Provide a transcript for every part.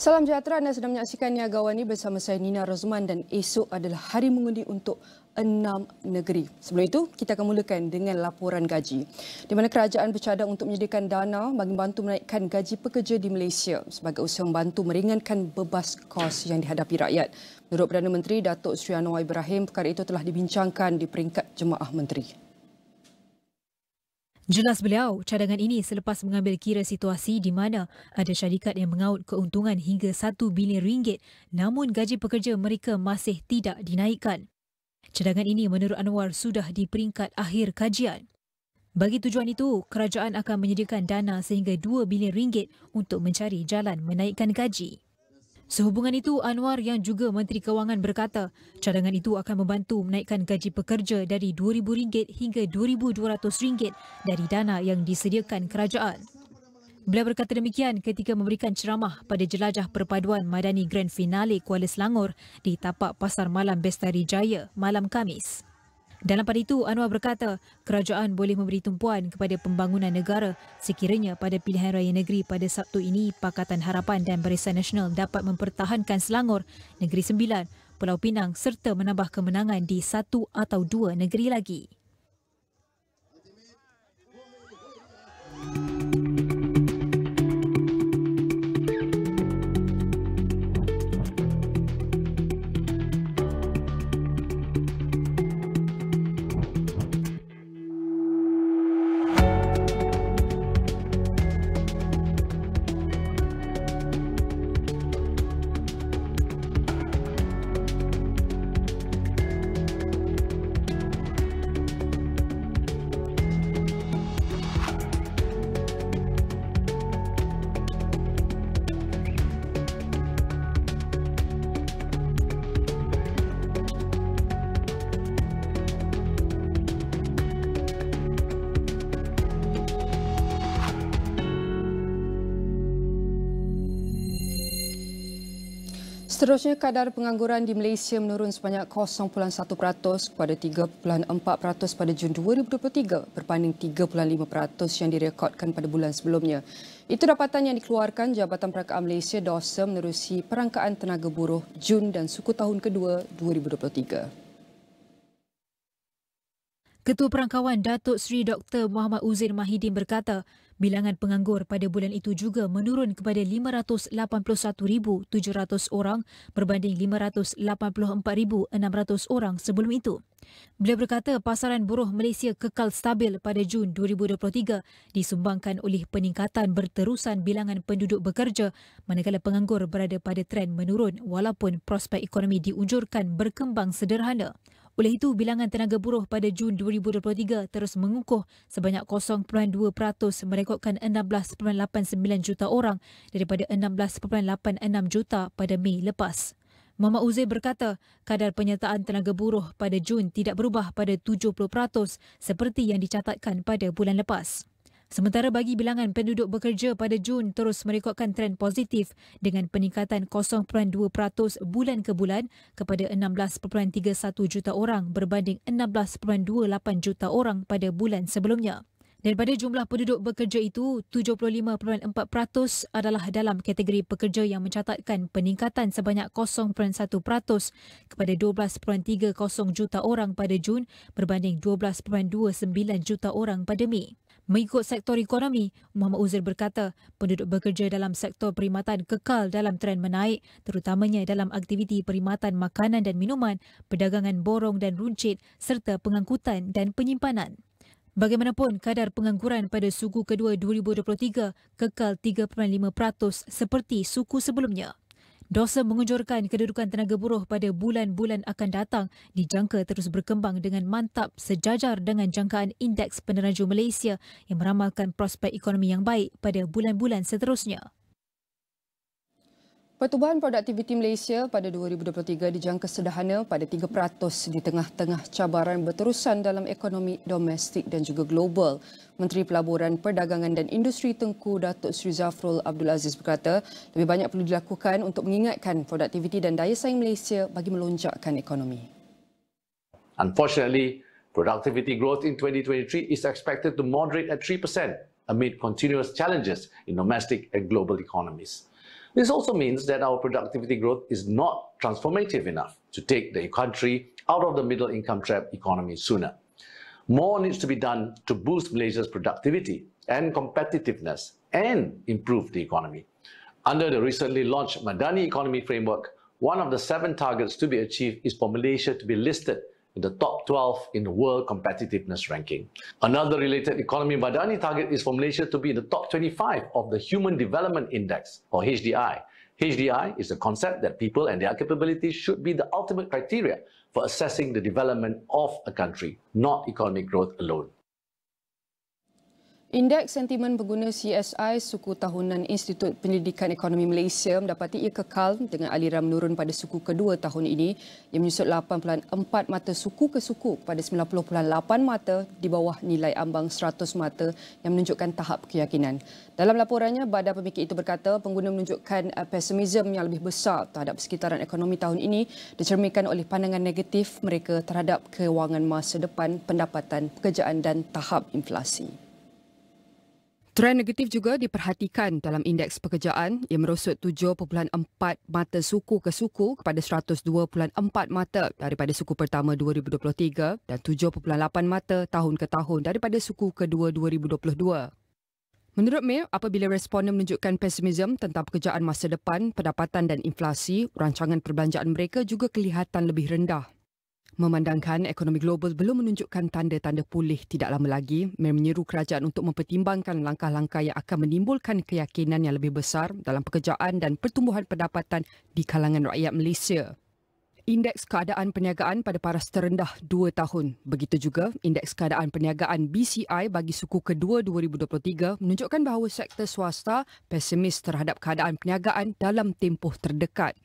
Salam sejahtera, anda sedang menyaksikan Niaga AWANI bersama saya Nina Rozman dan esok adalah hari mengundi untuk 6 negeri. Sebelum itu, kita akan mulakan dengan laporan gaji. Di mana kerajaan bercadang untuk menyediakan dana bagi membantu menaikkan gaji pekerja di Malaysia sebagai usaha membantu meringankan bebas kos yang dihadapi rakyat. Menurut Perdana Menteri Datuk Seri Anwar Ibrahim, perkara itu telah dibincangkan di peringkat Jemaah Menteri. Jelas beliau, cadangan ini selepas mengambil kira situasi di mana ada syarikat yang mengaut keuntungan hingga 1 bilion ringgit namun gaji pekerja mereka masih tidak dinaikkan. Cadangan ini menurut Anwar sudah di peringkat akhir kajian. Bagi tujuan itu, kerajaan akan menyediakan dana sehingga 2 bilion ringgit untuk mencari jalan menaikkan gaji. Sehubungan itu, Anwar yang juga Menteri Kewangan berkata, cadangan itu akan membantu menaikkan gaji pekerja dari RM2,000 hingga RM2,200 dari dana yang disediakan kerajaan. Beliau berkata demikian ketika memberikan ceramah pada jelajah perpaduan Madani Grand Finale Kuala Selangor di tapak Pasar Malam Bestari Jaya malam Khamis. Dalam pada itu, Anwar berkata kerajaan boleh memberi tumpuan kepada pembangunan negara sekiranya pada pilihan raya negeri pada Sabtu ini Pakatan Harapan dan Barisan Nasional dapat mempertahankan Selangor, Negeri Sembilan, Pulau Pinang serta menambah kemenangan di 1 atau 2 negeri lagi. Seterusnya, kadar pengangguran di Malaysia menurun sebanyak 0.1% kepada 3.4% pada Jun 2023 berbanding 3.5% yang direkodkan pada bulan sebelumnya. Itu dapatan yang dikeluarkan Jabatan Perangkaan Malaysia DOSA menerusi Perangkaan Tenaga Buruh Jun dan Suku tahun kedua 2023. Ketua Perangkawan Datuk Seri Dr. Muhammad Uzair Mahidin berkata, bilangan penganggur pada bulan itu juga menurun kepada 581,700 orang berbanding 584,600 orang sebelum itu. Beliau berkata pasaran buruh Malaysia kekal stabil pada Jun 2023 disumbangkan oleh peningkatan berterusan bilangan penduduk bekerja manakala penganggur berada pada trend menurun walaupun prospek ekonomi diunjurkan berkembang sederhana. Oleh itu, bilangan tenaga buruh pada Jun 2023 terus mengukuh sebanyak 0.2% merekodkan 16.89 juta orang daripada 16.86 juta pada Mei lepas. Muhammad Uzair berkata, kadar penyertaan tenaga buruh pada Jun tidak berubah pada 70% seperti yang dicatatkan pada bulan lepas. Sementara bagi bilangan penduduk bekerja pada Jun terus merekodkan trend positif dengan peningkatan 0.2% bulan ke bulan kepada 16.31 juta orang berbanding 16.28 juta orang pada bulan sebelumnya. Daripada jumlah penduduk bekerja itu, 75.4% adalah dalam kategori pekerja yang mencatatkan peningkatan sebanyak 0.1% kepada 12.30 juta orang pada Jun berbanding 12.29 juta orang pada Mei. Mengikut sektor ekonomi, Muhammad Uzair berkata penduduk bekerja dalam sektor perkhidmatan kekal dalam trend menaik terutamanya dalam aktiviti perkhidmatan makanan dan minuman, perdagangan borong dan runcit serta pengangkutan dan penyimpanan. Bagaimanapun, kadar pengangguran pada suku kedua 2023 kekal 3.5% seperti suku sebelumnya. DOSA mengunjurkan kedudukan tenaga buruh pada bulan-bulan akan datang dijangka terus berkembang dengan mantap sejajar dengan jangkaan Indeks Peneraju Malaysia yang meramalkan prospek ekonomi yang baik pada bulan-bulan seterusnya. Pertumbuhan produktiviti Malaysia pada 2023 dijangka sederhana pada 3% di tengah-tengah cabaran berterusan dalam ekonomi domestik dan juga global. Menteri Pelaburan, Perdagangan dan Industri Tengku Datuk Seri Zafrul Abdul Aziz berkata, lebih banyak perlu dilakukan untuk mengingatkan produktiviti dan daya saing Malaysia bagi melonjakkan ekonomi. Unfortunately, productivity growth in 2023 is expected to moderate at 3% amid continuous challenges in domestic and global economies. This also means that our productivity growth is not transformative enough to take the country out of the middle income trap economy sooner. More needs to be done to boost Malaysia's productivity and competitiveness and improve the economy. Under the recently launched Madani Economy Framework, one of the 7 targets to be achieved is for Malaysia to be listed in the top 12 in the World Competitiveness Ranking. Another related economy Madani target is for Malaysia to be in the top 25 of the Human Development Index, or HDI. HDI is a concept that people and their capabilities should be the ultimate criteria for assessing the development of a country, not economic growth alone. Indeks Sentimen Pengguna CSI suku tahunan Institut Penyelidikan Ekonomi Malaysia mendapati ia kekal dengan aliran menurun pada suku kedua tahun ini yang menyusut 8.4 mata suku ke suku kepada 90.8 mata di bawah nilai ambang 100 mata yang menunjukkan tahap keyakinan. Dalam laporannya, Badan Pemikir itu berkata pengguna menunjukkan pesimisme yang lebih besar terhadap sekitaran ekonomi tahun ini dicerminkan oleh pandangan negatif mereka terhadap kewangan masa depan, pendapatan, pekerjaan dan tahap inflasi. Trend negatif juga diperhatikan dalam indeks pekerjaan yang merosot 7.4 mata suku ke suku kepada 102.4 mata daripada suku pertama 2023 dan 7.8 mata tahun ke tahun daripada suku kedua 2022. Menurut Mayor, apabila responden menunjukkan pesimisme tentang pekerjaan masa depan, pendapatan dan inflasi, rancangan perbelanjaan mereka juga kelihatan lebih rendah. Memandangkan ekonomi global belum menunjukkan tanda-tanda pulih tidak lama lagi, Mayor menyeru kerajaan untuk mempertimbangkan langkah-langkah yang akan menimbulkan keyakinan yang lebih besar dalam pekerjaan dan pertumbuhan pendapatan di kalangan rakyat Malaysia. Indeks keadaan perniagaan pada paras terendah 2 tahun. Begitu juga, indeks keadaan perniagaan BCI bagi suku kedua 2023 menunjukkan bahawa sektor swasta pesimis terhadap keadaan perniagaan dalam tempoh terdekat.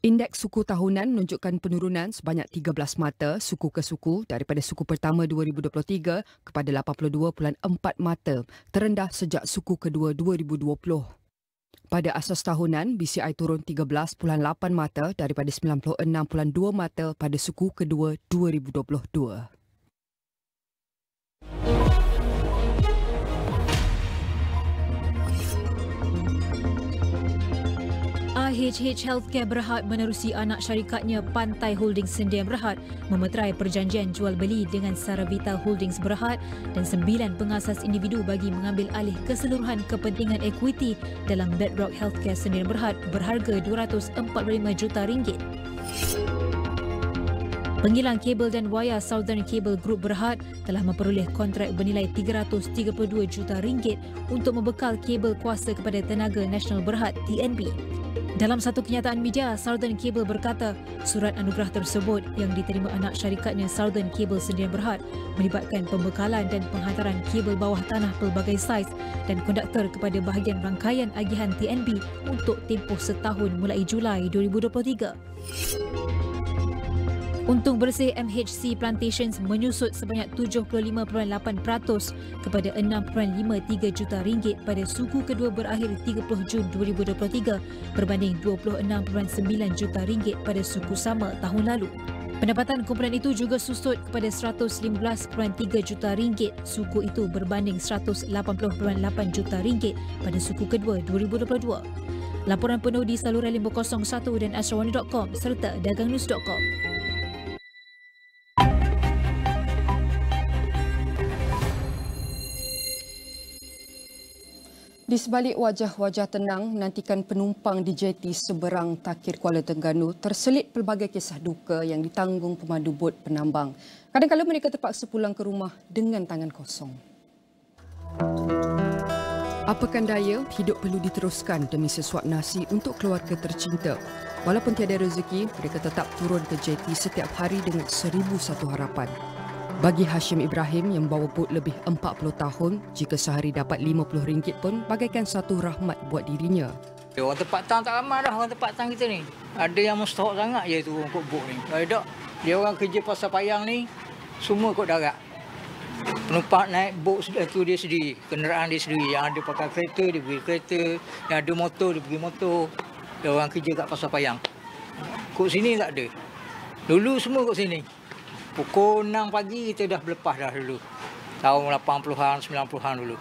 Indeks suku tahunan menunjukkan penurunan sebanyak 13 mata suku ke suku daripada suku pertama 2023 kepada 82.4 mata, terendah sejak suku kedua 2020. Pada asas tahunan, BCI turun 13.8 mata daripada 96.2 mata pada suku kedua 2022. AHH Healthcare Berhad menerusi anak syarikatnya Pantau Holdings Sdn Berhad memeterai perjanjian jual beli dengan Saravita Holdings Berhad dan 9 pengasas individu bagi mengambil alih keseluruhan kepentingan ekuiti dalam Bedrock Healthcare Sdn Berhad berharga RM245 juta. Pengilang kabel dan wayar Southern Cable Group Berhad telah memperoleh kontrak bernilai RM332 juta untuk membekal kabel kuasa kepada Tenaga Nasional Berhad TNB. Dalam satu kenyataan media, Southern Cable berkata surat anugerah tersebut yang diterima anak syarikatnya Southern Cable Sdn Berhad melibatkan pembekalan dan penghantaran kabel bawah tanah pelbagai saiz dan konduktor kepada bahagian rangkaian agihan TNB untuk tempoh setahun mulai Julai 2023. Untung bersih MHC Plantations menyusut sebanyak 75.8% kepada RM6.53 juta pada suku kedua berakhir 30 Jun 2023 berbanding RM26.9 juta pada suku sama tahun lalu. Pendapatan kumpulan itu juga susut kepada RM115.3 juta, suku itu berbanding RM180.8 juta pada suku kedua 2022. Laporan penuh di saluran 501 dan astro.com serta dagangnews.com. Di sebalik wajah-wajah tenang menantikan penumpang di jeti seberang Takir Kuala Terengganu terselit pelbagai kisah duka yang ditanggung pemandu bot penambang. Kadang-kadang mereka terpaksa pulang ke rumah dengan tangan kosong. Apakan daya, hidup perlu diteruskan demi sesuap nasi untuk keluarga tercinta. Walaupun tiada rezeki, mereka tetap turun ke jeti setiap hari dengan 1001 harapan. Bagi Hashim Ibrahim yang membawa bot lebih 40 tahun, jika sehari dapat RM50 pun bagaikan satu rahmat buat dirinya. Orang tempat tang tak ramai dah, orang tempat tang kita ni. Ada yang mustahak sangat je tu ikut bot ni. Kalau tak, dia orang kerja pasal payang ni, semua ikut darat. Penumpang naik bot tu dia sendiri, kenderaan dia sendiri. Yang ada pakai kereta, dia pergi kereta. Yang ada motor, dia pergi motor. Dia orang kerja kat pasal payang. Kut sini tak ada. Dulu semua kut sini. Pukul 6 pagi kita dah berlepas dah dulu. Tahun 80-an, 90-an dulu.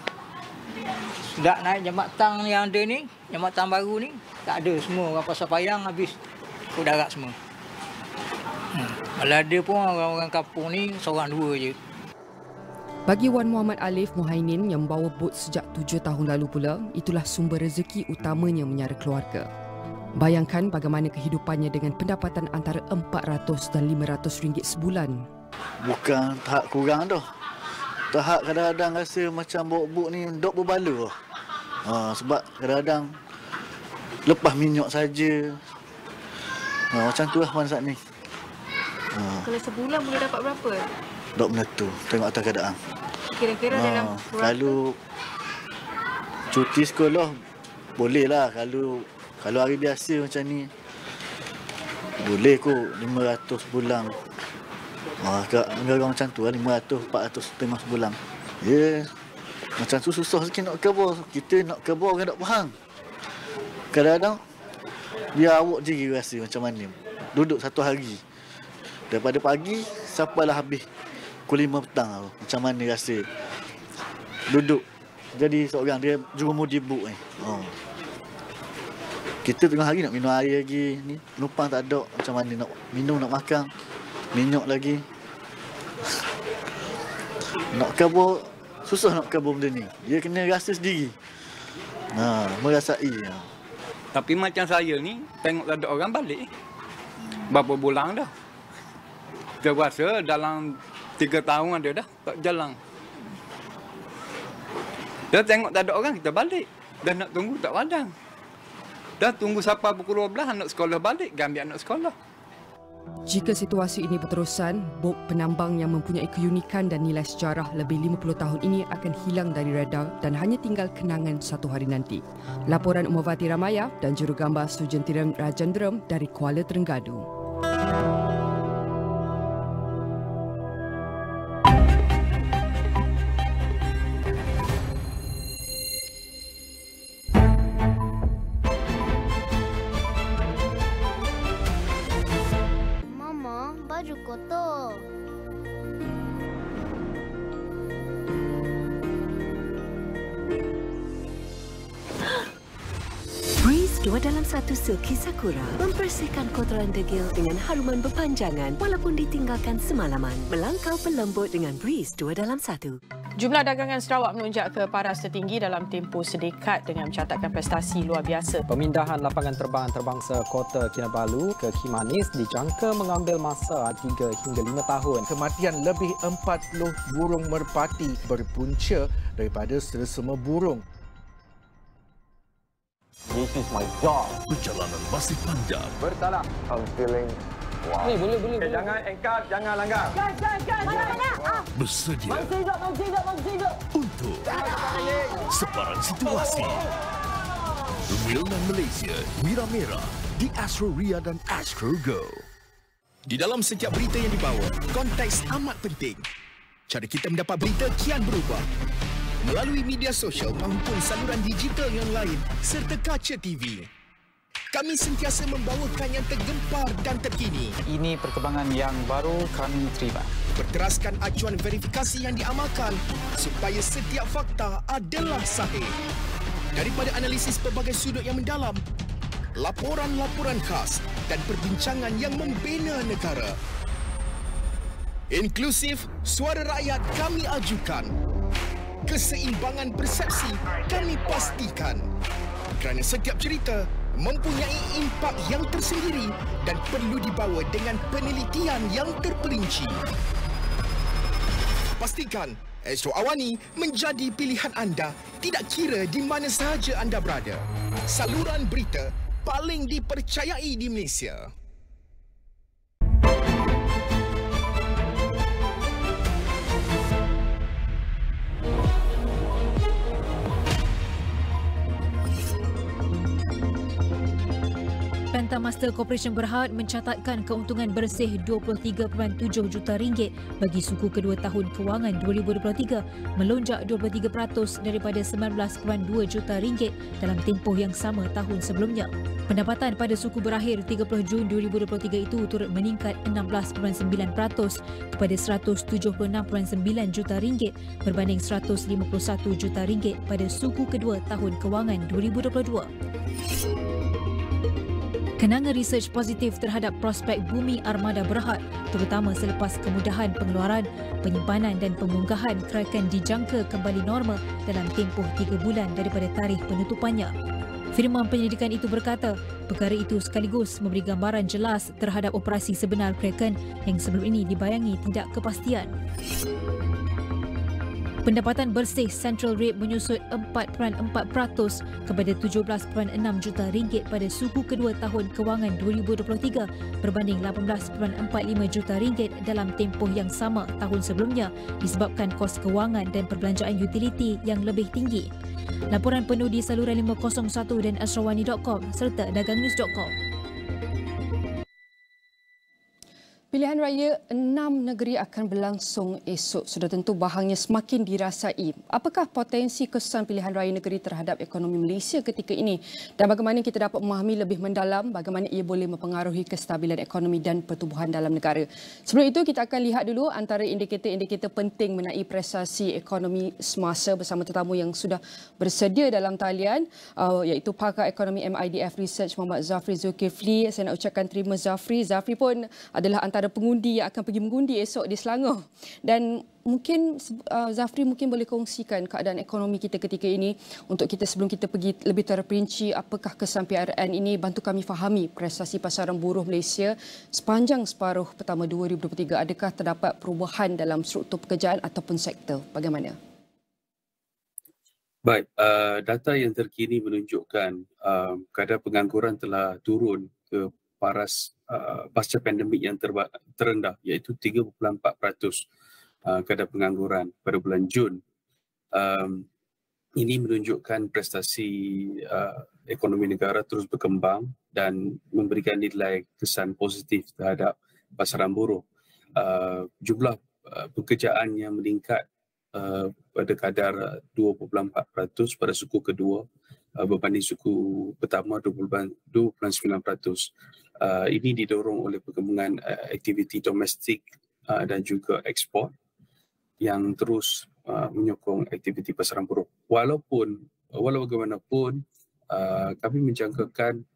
Sudah naik jambatan yang ada ni, jambatan baru ni, tak ada semua. Orang pasal payang habis ikut darat semua. Kalau ada pun orang-orang kampung ni seorang dua je. Bagi Wan Muhammad Alif Muhainin yang membawa bot sejak 7 tahun lalu pula, itulah sumber rezeki utamanya menyara keluarga. Bayangkan bagaimana kehidupannya dengan pendapatan antara RM400 dan RM500 sebulan. Bukan tahap kurang dah. Tahap kadang-kadang rasa macam bawa bot ni dok berbala. Sebab kadang-kadang lepas minyak saja. Macam tu lah pada saat ni. Kalau sebulan boleh dapat berapa? Dok menentu, tengok atas keadaan. Kira-kira dalam kalau cuti sekolah boleh lah. Kalau hari biasa macam ni boleh kot 500 bulan. Orang macam tu lah, 500, 400 tengah sebulan. Macam tu susah sikit nak kebur. Kita nak kebur kan tak faham. Kadang-kadang biar awak je rasa macam mana. Duduk satu hari. Daripada pagi sampailah habis pukul 5 petang. Macam mana rasa duduk jadi seorang dia jurumudi buk ni. Kita tengah hari nak minum air lagi ni, penumpang tak ada, macam mana nak minum, nak makan, minyak lagi. Nak kabur susah, nak kabur benda ni. Dia kena rasa sendiri. Merasai. Tapi macam saya ni tengok tak ada orang balik. Berapa bulan dah. Kita rasa dalam 3 tahun ada dah tak jalan. Dah tengok tak ada orang, kita balik. Dah nak tunggu tak padang. Dah tunggu sampai pukul 12 anak sekolah balik, ambil anak sekolah. Jika situasi ini berterusan, bot penambang yang mempunyai keunikan dan nilai sejarah lebih 50 tahun ini akan hilang dari radar dan hanya tinggal kenangan satu hari nanti. Laporan Umawati Ramaya dan jurugambar Sujentiran Rajendram dari Kuala, Terengganu. Dua dalam satu silki sakura membersihkan kotoran degil dengan haruman berpanjangan walaupun ditinggalkan semalaman. Melangkau berlembut dengan Breeze 2 dalam 1. Jumlah dagangan Sarawak melonjak ke paras tertinggi dalam tempoh sedekat dengan mencatatkan prestasi luar biasa. Pemindahan lapangan terbang antarabangsa Kota Kinabalu ke Kimanis dijangka mengambil masa 3 hingga 5 tahun. Kematian lebih 40 burung merpati berpunca daripada selsema burung. This is my job. Perjalanan masih panjang. Bersalah. I'm feeling wow. Ni boleh. Okay, jangan engkar, jangan langgar. Gas. Bersedia. Bangsa untuk separan situasi. Wilnan Malaysia, Mira Merah di Astro Ria dan Astro Go. Di dalam setiap berita yang dibawa, konteks amat penting. Cara kita mendapat berita kian berubah. Melalui media sosial maupun saluran digital yang lain serta kaca TV. Kami sentiasa membawakan yang tergempar dan terkini. Ini perkembangan yang baru kami terima. Berteraskan acuan verifikasi yang diamalkan supaya setiap fakta adalah sahih. Daripada analisis pelbagai sudut yang mendalam, laporan-laporan khas dan perbincangan yang membina negara. Inklusif, suara rakyat kami ajukan. Keseimbangan persepsi kami pastikan. Kerana setiap cerita mempunyai impak yang tersendiri dan perlu dibawa dengan penelitian yang terperinci. Pastikan Astro Awani menjadi pilihan anda tidak kira di mana sahaja anda berada. Saluran berita paling dipercayai di Malaysia. Pantau Master Corporation Berhad mencatatkan keuntungan bersih RM23.7 juta bagi suku kedua tahun kewangan 2023, melonjak 23% daripada RM19.2 juta dalam tempoh yang sama tahun sebelumnya. Pendapatan pada suku berakhir 30 Jun 2023 itu turut meningkat 16.9% kepada RM176.9 juta berbanding RM151 juta pada suku kedua tahun kewangan 2022. Kenanga research positif terhadap prospek bumi armada Berhad, terutama selepas kemudahan pengeluaran, penyimpanan dan pemunggahan kerakan dijangka kembali normal dalam tempoh 3 bulan daripada tarikh penutupannya. Firma penyelidikan itu berkata, perkara itu sekaligus memberi gambaran jelas terhadap operasi sebenar kerakan yang sebelum ini dibayangi tidak kepastian. Pendapatan bersih Central Rate menyusut 4.4% kepada RM17.6 juta pada suku kedua tahun kewangan 2023 berbanding RM18.45 juta dalam tempoh yang sama tahun sebelumnya disebabkan kos kewangan dan perbelanjaan utiliti yang lebih tinggi. Laporan penuh di saluran 501 dan astrawani.com serta dagangnews.com. Pilihan raya 6 negeri akan berlangsung esok. Sudah tentu bahangnya semakin dirasai. Apakah potensi kesan pilihan raya negeri terhadap ekonomi Malaysia ketika ini? Dan bagaimana kita dapat memahami lebih mendalam bagaimana ia boleh mempengaruhi kestabilan ekonomi dan pertumbuhan dalam negara. Sebelum itu, kita akan lihat dulu antara indikator-indikator penting mengenai prestasi ekonomi semasa bersama tetamu yang sudah bersedia dalam talian, iaitu pakar ekonomi MIDF Research Muhammad Zafri Zulkifli. Saya nak ucapkan terima Zafri. Zafri pun adalah antara pengundi yang akan pergi mengundi esok di Selangor. Dan mungkin Zafri mungkin boleh kongsikan keadaan ekonomi kita ketika ini untuk kita sebelum kita pergi lebih terperinci apakah kesan PRN ini, bantu kami fahami prestasi pasaran buruh Malaysia sepanjang separuh pertama 2023. Adakah terdapat perubahan dalam struktur pekerjaan ataupun sektor? Bagaimana? Baik, data yang terkini menunjukkan kadar pengangguran telah turun ke paras pasca pandemik yang terendah, iaitu 3.4% kadar pengangguran pada bulan Jun. Ini menunjukkan prestasi ekonomi negara terus berkembang dan memberikan nilai kesan positif terhadap pasaran buruh. Jumlah pekerjaan yang meningkat pada kadar 2.4% pada suku kedua berbanding suku pertama 2.9%. Ini didorong oleh perkembangan aktiviti domestik dan juga ekspor yang terus menyokong aktiviti pasaran buruh. Walau bagaimanapun, kami menjangkakan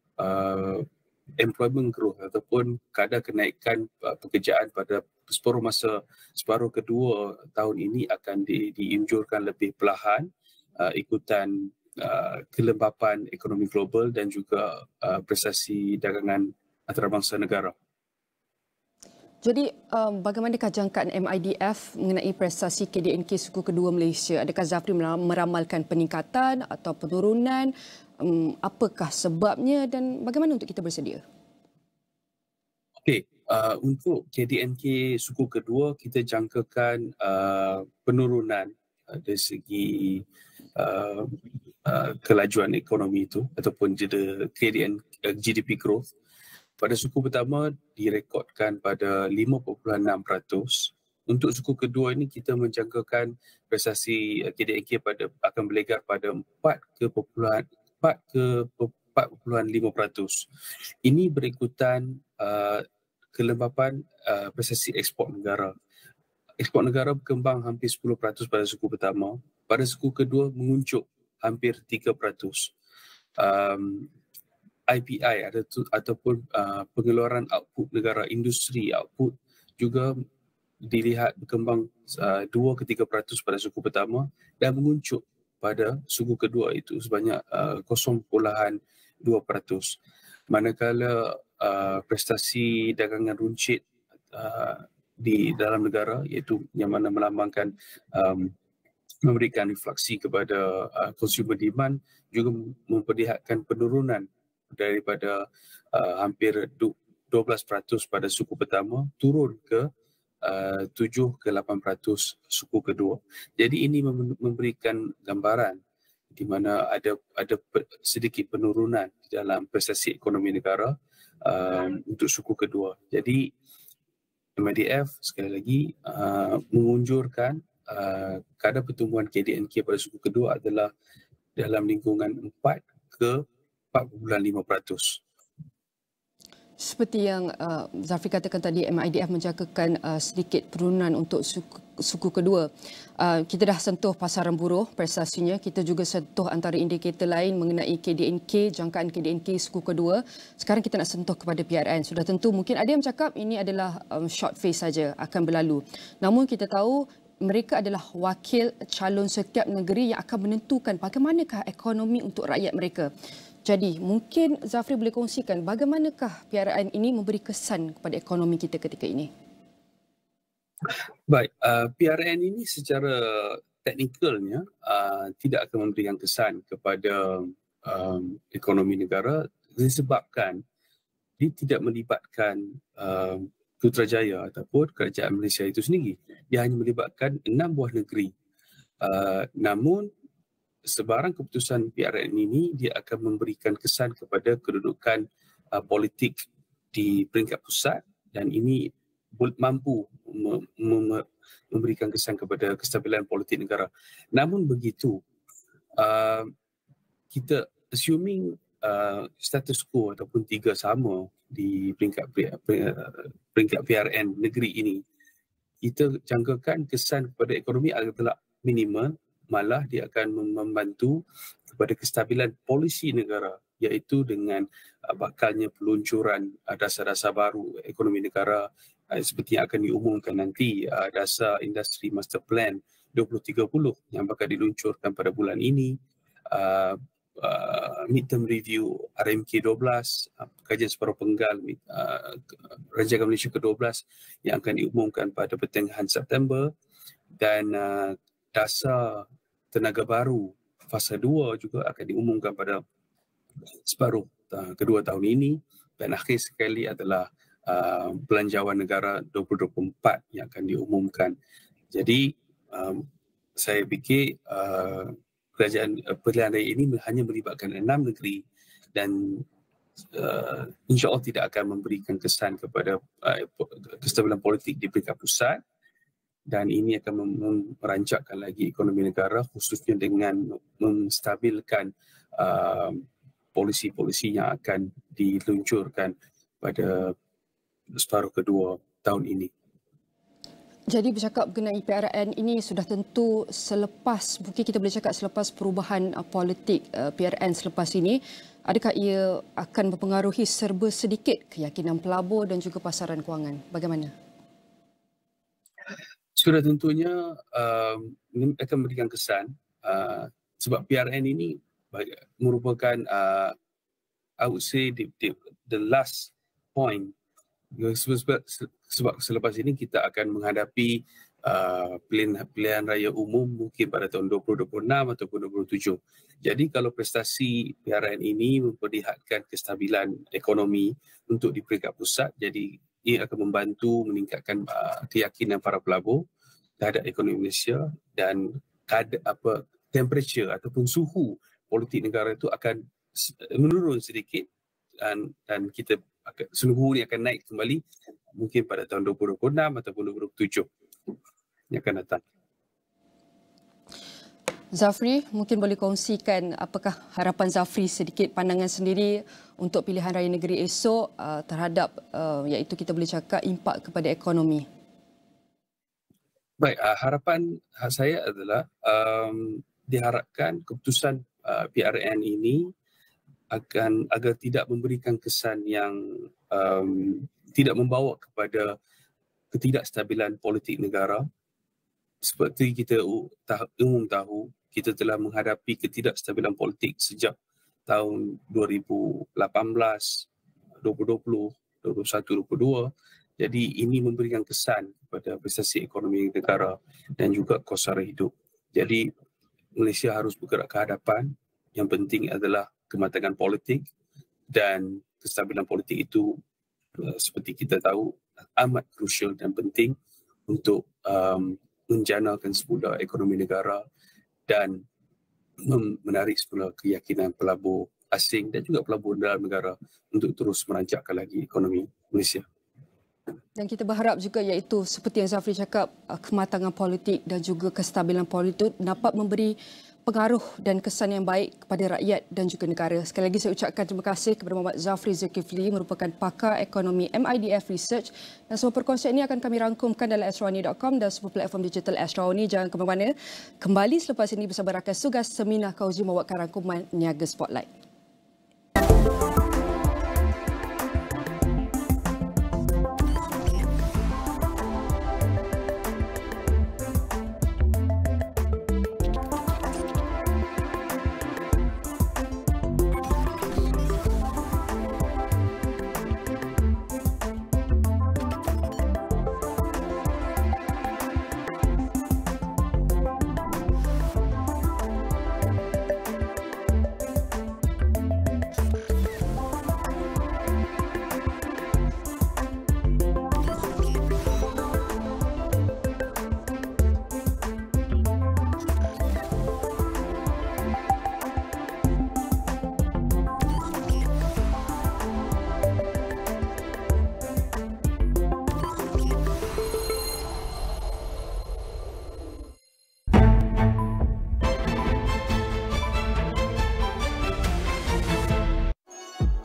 employment growth ataupun kadar kenaikan pekerjaan pada separuh kedua tahun ini akan diunjurkan lebih perlahan ikutan kelembapan ekonomi global dan juga prestasi dagangan antarabangsa negara. Jadi bagaimanakah jangkaan MIDF mengenai prestasi KDNK suku kedua Malaysia? Adakah Zafri meramalkan peningkatan atau penurunan? Apakah sebabnya dan bagaimana untuk kita bersedia? Okey, untuk KDNK suku kedua kita jangkakan penurunan dari segi kelajuan ekonomi itu ataupun GDP growth. Pada suku pertama direkodkan pada 5.6%. Untuk suku kedua ini kita menjangkakan prestasi KDNK akan berlegar pada 4.5%. Ini berikutan kelembapan prestasi ekspor negara. Ekspor negara berkembang hampir 10% pada suku pertama. Pada suku kedua menguncup hampir 3%. IPI ataupun pengeluaran output negara, industri output juga dilihat berkembang 2 ke 3% pada suku pertama dan menguncup pada suku kedua itu sebanyak 0.2%. Manakala prestasi dagangan runcit di dalam negara, iaitu yang mana melambangkan memberikan refleksi kepada consumer demand, juga memperlihatkan penurunan daripada hampir 12% pada suku pertama turun ke 7 ke 8% suku kedua. Jadi ini memberikan gambaran di mana ada sedikit penurunan dalam prestasi ekonomi negara untuk suku kedua. Jadi MIDF sekali lagi mengunjurkan kadar pertumbuhan KDNK pada suku kedua adalah dalam lingkungan 4 ke 4.5%. Seperti yang Zafri katakan tadi, MIDF menjangkakan sedikit penurunan untuk suku kedua. Kita dah sentuh pasaran buruh, prestasinya. Kita juga sentuh antara indikator lain mengenai KDNK, jangkaan KDNK suku kedua. Sekarang kita nak sentuh kepada PRN. Sudah tentu mungkin ada yang cakap ini adalah short phase saja, akan berlalu. Namun kita tahu mereka adalah wakil calon setiap negeri yang akan menentukan bagaimanakah ekonomi untuk rakyat mereka. Jadi mungkin Zafri boleh kongsikan bagaimanakah PRN ini memberi kesan kepada ekonomi kita ketika ini? Baik, PRN ini secara teknikalnya tidak akan memberikan kesan kepada ekonomi negara disebabkan dia tidak melibatkan Putrajaya ataupun Kerajaan Malaysia itu sendiri. Dia hanya melibatkan 6 buah negeri. Namun sebarang keputusan PRN ini dia akan memberikan kesan kepada kedudukan politik di peringkat pusat dan ini mampu memberikan kesan kepada kestabilan politik negara. Namun begitu, kita assuming status quo ataupun 3 sama di peringkat PRN negeri ini, kita jangkakan kesan kepada ekonomi adalah minimal, malah dia akan membantu kepada kestabilan polisi negara, iaitu dengan bakalnya peluncuran dasar-dasar baru ekonomi negara seperti yang akan diumumkan nanti, dasar industri master plan 2030 yang bakal diluncurkan pada bulan ini, midterm review RMK 12, kajian separuh penggal Rancangan Malaysia ke-12 yang akan diumumkan pada pertengahan September, dan dasar tenaga baru fasa 2 juga akan diumumkan pada separuh kedua tahun ini, dan akhir sekali adalah belanjawan negara 2024 yang akan diumumkan. Jadi saya fikir kerajaan pilihan raya ini hanya melibatkan 6 negeri dan insya-Allah tidak akan memberikan kesan kepada kestabilan politik di peringkat pusat, dan ini akan merancakkan lagi ekonomi negara khususnya dengan menstabilkan polisi-polisi yang akan diluncurkan pada separuh kedua tahun ini. Jadi bercakap mengenai PRN ini sudah tentu selepas, mungkin kita boleh cakap selepas perubahan politik PRN selepas ini, adakah ia akan mempengaruhi serba sedikit keyakinan pelabur dan juga pasaran kewangan? Bagaimana? Sudah tentunya akan memberikan kesan sebab PRN ini merupakan I would say the last point, sebab selepas ini kita akan menghadapi pilihan raya umum mungkin pada tahun 2026 ataupun 2027. Jadi kalau prestasi PRN ini memperlihatkan kestabilan ekonomi untuk di peringkat pusat, jadi ia akan membantu meningkatkan keyakinan para pelabur terhadap ekonomi Malaysia, dan temperature ataupun suhu politik negara itu akan menurun sedikit, dan kita suhu ini akan naik kembali mungkin pada tahun 2026 ataupun 2027 yang akan datang. Zafri, mungkin boleh kongsikan apakah harapan Zafri, sedikit pandangan sendiri untuk pilihan raya negeri esok terhadap iaitu kita boleh cakap impak kepada ekonomi. Baik, harapan saya adalah diharapkan keputusan PRN ini agar tidak memberikan kesan yang tidak membawa kepada ketidakstabilan politik negara. Seperti kita umum tahu, kita telah menghadapi ketidakstabilan politik sejak tahun 2018, 2020, 2021, 2022. Jadi ini memberikan kesan kepada prestasi ekonomi negara dan juga kos sara hidup. Jadi Malaysia harus bergerak ke hadapan. Yang penting adalah kematangan politik, dan kestabilan politik itu seperti kita tahu amat krusial dan penting untuk menjanakan semula ekonomi negara dan menarik semula keyakinan pelabur asing dan juga pelabur dalam negara untuk terus merancangkan lagi ekonomi Malaysia. Dan kita berharap juga iaitu seperti yang Zafri cakap, kematangan politik dan juga kestabilan politik dapat memberi pengaruh dan kesan yang baik kepada rakyat dan juga negara. Sekali lagi saya ucapkan terima kasih kepada Muhammad Zafri Zulkifli, merupakan pakar ekonomi MIDF Research, dan semua perkongsian ini akan kami rangkumkan dalam astro.com dan semua platform digital Astro ini. Jangan ke mana-mana. Kembali selepas ini bersama rakan tugas Semina Kauzi membawakan rangkuman Niaga Spotlight.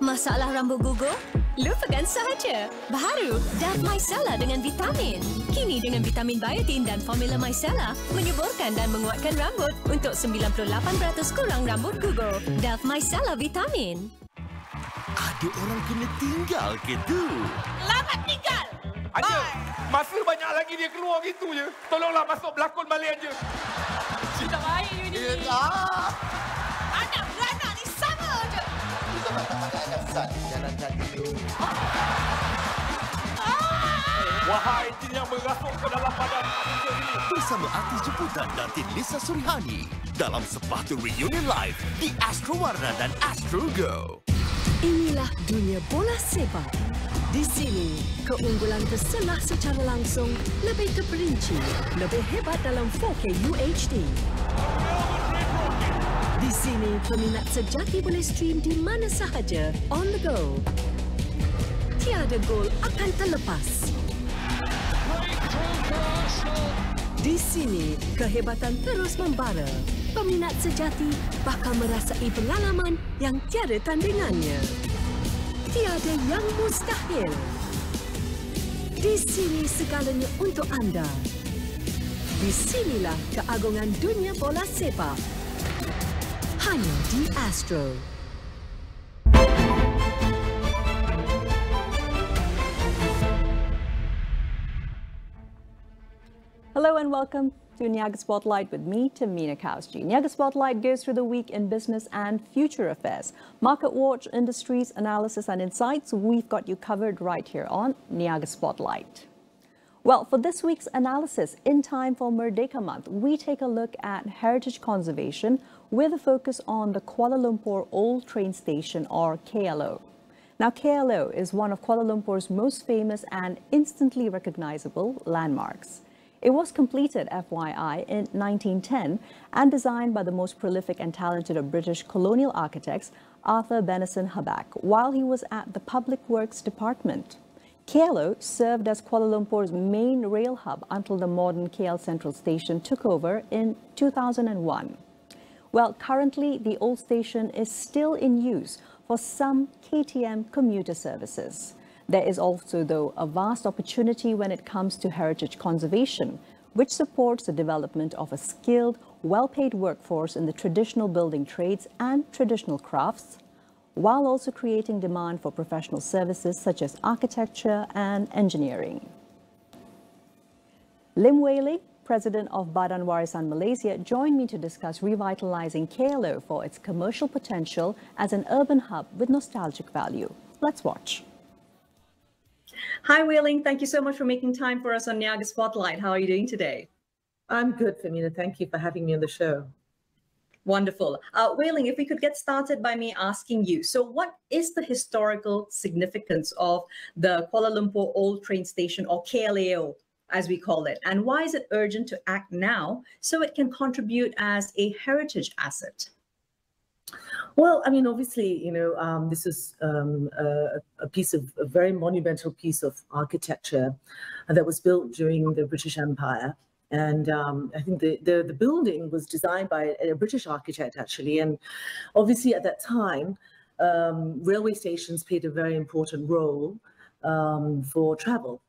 Masalah rambut gugur? Lupakan sahaja. Baharu, Dove Micellar dengan vitamin. Kini dengan vitamin biotin dan formula micellar, menyuburkan dan menguatkan rambut untuk 98% kurang rambut gugur. Dove Micellar vitamin. Ada orang kena tinggal ke tu? Selamat tinggal! Aja, masa banyak lagi dia keluar gitu je. Tolonglah masuk berlakon balik aja. Tidak baik you ni. Anak beranak ni sama je. Kita tak pakai dasar di jalan kaki. Wahai jin yang merasuk ke dalam badan manusia ini. Bersama artis jemputan Datin Lisa Surihani dalam sepatu reunion live di Astro Warna dan Astro Go. Inilah dunia bola sepak. Di sini, keunggulan terselah secara langsung, lebih terperinci, lebih hebat dalam 4K UHD. Di sini, peminat sejati boleh stream di mana sahaja, on the go. Tiada gol akan terlepas. Di sini, kehebatan terus membara. Peminat sejati bakal merasai pengalaman yang tiada tandingannya. Tiada yang mustahil. Di sini segalanya untuk anda. Di sinilah keagungan dunia bola sepak. Hanya di Astro. Hello and welcome to Niaga Spotlight with me, Tamina Kausji. Niaga Spotlight goes through the week in business and future affairs. Market watch, industries, analysis and insights, we've got you covered right here on Niaga Spotlight. Well, for this week's analysis, in time for Merdeka month, we take a look at heritage conservation with a focus on the Kuala Lumpur Old Train Station, or KLO. Now, KLO is one of Kuala Lumpur's most famous and instantly recognizable landmarks. It was completed, FYI, in 1910 and designed by the most prolific and talented of British colonial architects, Arthur Benison Habak, while he was at the Public Works Department. KLO served as Kuala Lumpur's main rail hub until the modern KL Central Station took over in 2001. Well, currently, the old station is still in use for some KTM commuter services. There is also, though, a vast opportunity when it comes to heritage conservation, which supports the development of a skilled, well-paid workforce in the traditional building trades and traditional crafts, while also creating demand for professional services such as architecture and engineering. Lim Wei Ling, President of Badan Warisan Malaysia, joined me to discuss revitalizing KLO for its commercial potential as an urban hub with nostalgic value. Let's watch. Hi, Wei Ling. Thank you so much for making time for us on Niaga Spotlight. How are you doing today? I'm good, Femina. Thank you for having me on the show. Wonderful. Wei Ling, if we could get started by me asking you, so what is the historical significance of the Kuala Lumpur Old Train Station, or KLAO, as we call it, and why is it urgent to act now so it can contribute as a heritage asset? Well, I mean, obviously, this is a very monumental piece of architecture that was built during the British Empire. And I think the building was designed by a British architect, actually. And obviously, at that time, railway stations played a very important role for travel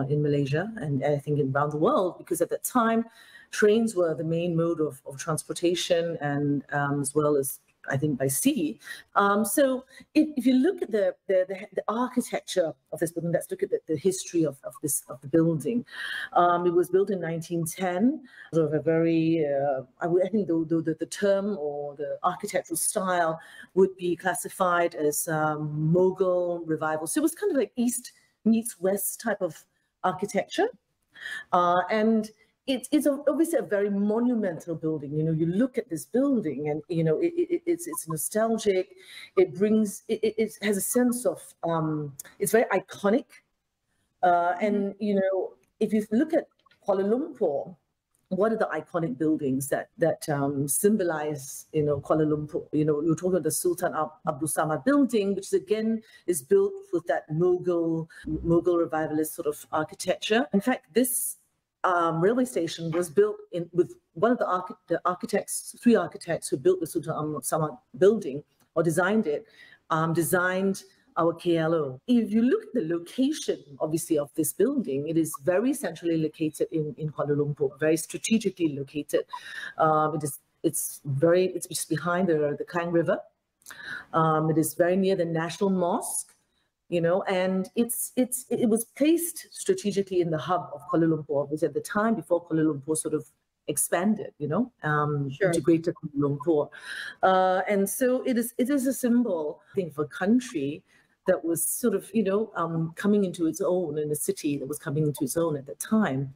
in Malaysia and I think around the world, because at that time, trains were the main mode of transportation, and as well as, I think, by sea. So if you look at the architecture of this building, let's look at the history of the building. It was built in 1910, sort of a very, I think the term or the architectural style would be classified as Mughal revival. So it was kind of like East meets West type of architecture. And it's obviously a very monumental building. You look at this building and, it's nostalgic. It has a sense of, it's very iconic. And, if you look at Kuala Lumpur, what are the iconic buildings that symbolize, Kuala Lumpur? You're talking about the Sultan Abdul Samad building, which again is built with that Mughal revivalist sort of architecture. In fact, this railway station was built with one of the three architects who built the Sultan Abdul Samad building or designed it, designed our KLO. If you look at the location, obviously, of this building, it is very centrally located in Kuala Lumpur, very strategically located. It's just behind the Klang River. It is very near the National Mosque, and it was placed strategically in the hub of Kuala Lumpur. It was at the time before Kuala Lumpur sort of expanded, into greater Kuala Lumpur. And so it is a symbol, I think, of a country that was sort of, coming into its own, in a city that was coming into its own at that time.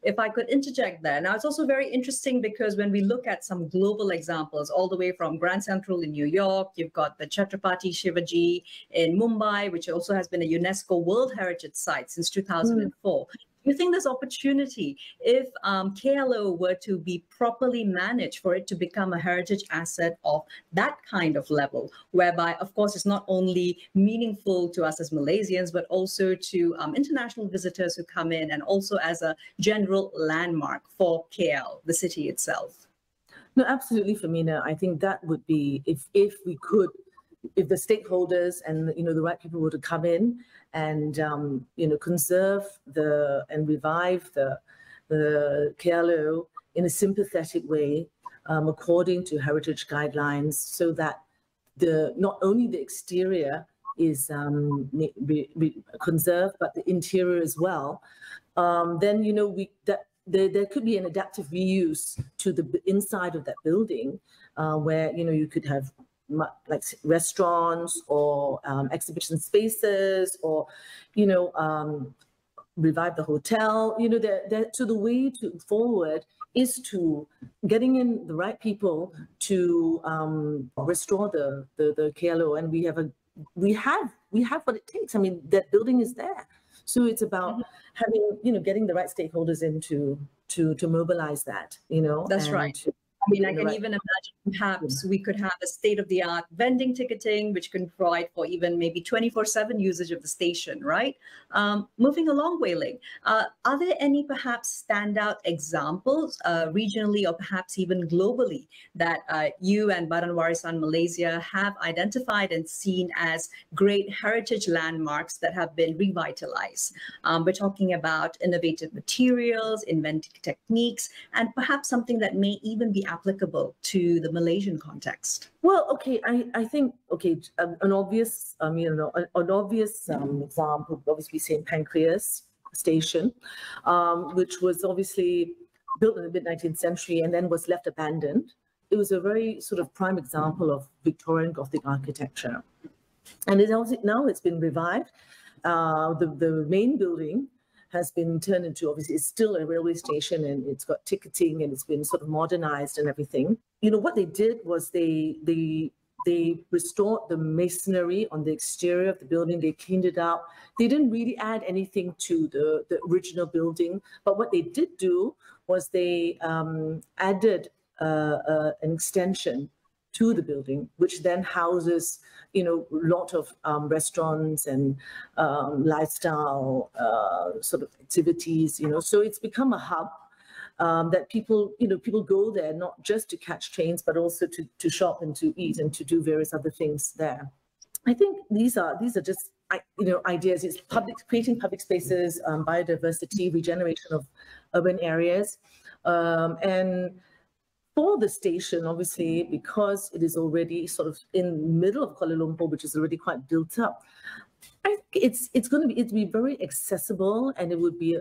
If I could interject there. Now, it's also very interesting because when we look at some global examples, all the way from Grand Central in New York, you've got the Chhatrapati Shivaji in Mumbai, which also has been a UNESCO World Heritage Site since 2004. Do you think there's opportunity if KLO were to be properly managed for it to become a heritage asset of that kind of level, whereby, of course, it's not only meaningful to us as Malaysians, but also to international visitors who come in, and also as a general landmark for KL, the city itself? No, absolutely, Femina. I think that would be, if we could, if the stakeholders and the right people were to come in and conserve and revive the KLO in a sympathetic way, according to heritage guidelines, so that not only the exterior is conserved, but the interior as well. Then there could be an adaptive reuse to the inside of that building, where you could have like restaurants or exhibition spaces, or revive the hotel. So the way forward is to getting in the right people to restore the KLO, and we have what it takes. I mean, that building is there. So it's about having, getting the right stakeholders in to mobilize that, That's right. I mean, I can even imagine perhaps we could have a state-of-the-art vending ticketing, which can provide for even maybe 24/7 usage of the station, right? Moving along, Wei Ling, are there any perhaps standout examples regionally or perhaps even globally that you and Badan Warisan Malaysia have identified and seen as great heritage landmarks that have been revitalized? We're talking about innovative materials, inventive techniques, and perhaps something that may even be applicable to the Malaysian context. Well, okay, I think, an obvious, example would obviously be St. Pancras Station, which was obviously built in the mid-19th century and then was left abandoned. It was a very sort of prime example of Victorian Gothic architecture. And now it's been revived. The main building has been turned into, obviously, it's still a railway station, and it's got ticketing, and it's been sort of modernized and everything. What they did was they restored the masonry on the exterior of the building. They cleaned it up. They didn't really add anything to the original building, but what they did do was they added an extension to the building, which then houses, a lot of restaurants and lifestyle sort of activities. So it's become a hub that people go there not just to catch trains, but also to shop and to eat and to do various other things there. I think these are just ideas. It's creating public spaces, biodiversity, regeneration of urban areas, and for the station, obviously, because it is already sort of in the middle of Kuala Lumpur, which is already quite built up, I think it'd be very accessible, and it would be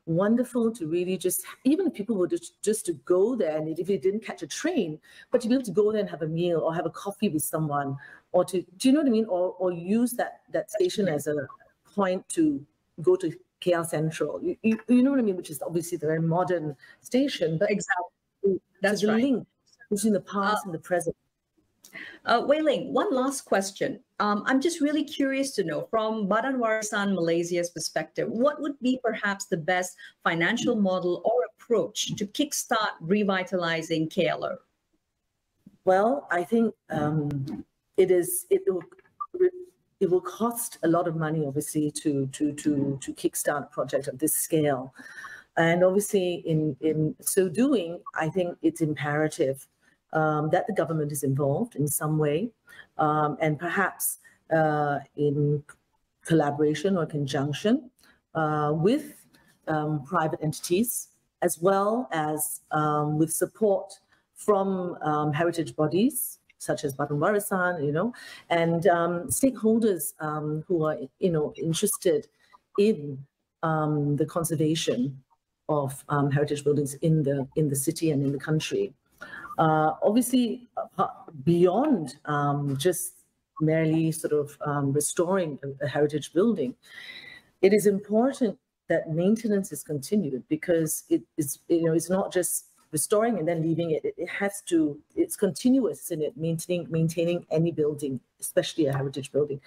wonderful to really just, even if people were just to go there, and if they didn't catch a train, but to be able to go there and have a meal or have a coffee with someone, or do you know what I mean? Or use that station as a point to go to KL Central. You know what I mean? Which is obviously the very modern station, but exactly. That's the right. link between the past and the present. Wei Ling, one last question. I'm just really curious to know, from Badan Warisan Malaysia's perspective, what would be perhaps the best financial model or approach to kickstart revitalizing KLR? Well, I think it will cost a lot of money, obviously, to kickstart a project of this scale. And obviously, in so doing, I think it's imperative that the government is involved in some way, and perhaps in collaboration or conjunction with private entities, as well as with support from heritage bodies such as Badan Warisan, and stakeholders who are, interested in the conservation of heritage buildings in the city and in the country. Obviously, beyond just merely sort of restoring a heritage building, it is important that maintenance is continued, because it's not just restoring and then leaving it. It's continuous in it, maintaining any building, especially a heritage building.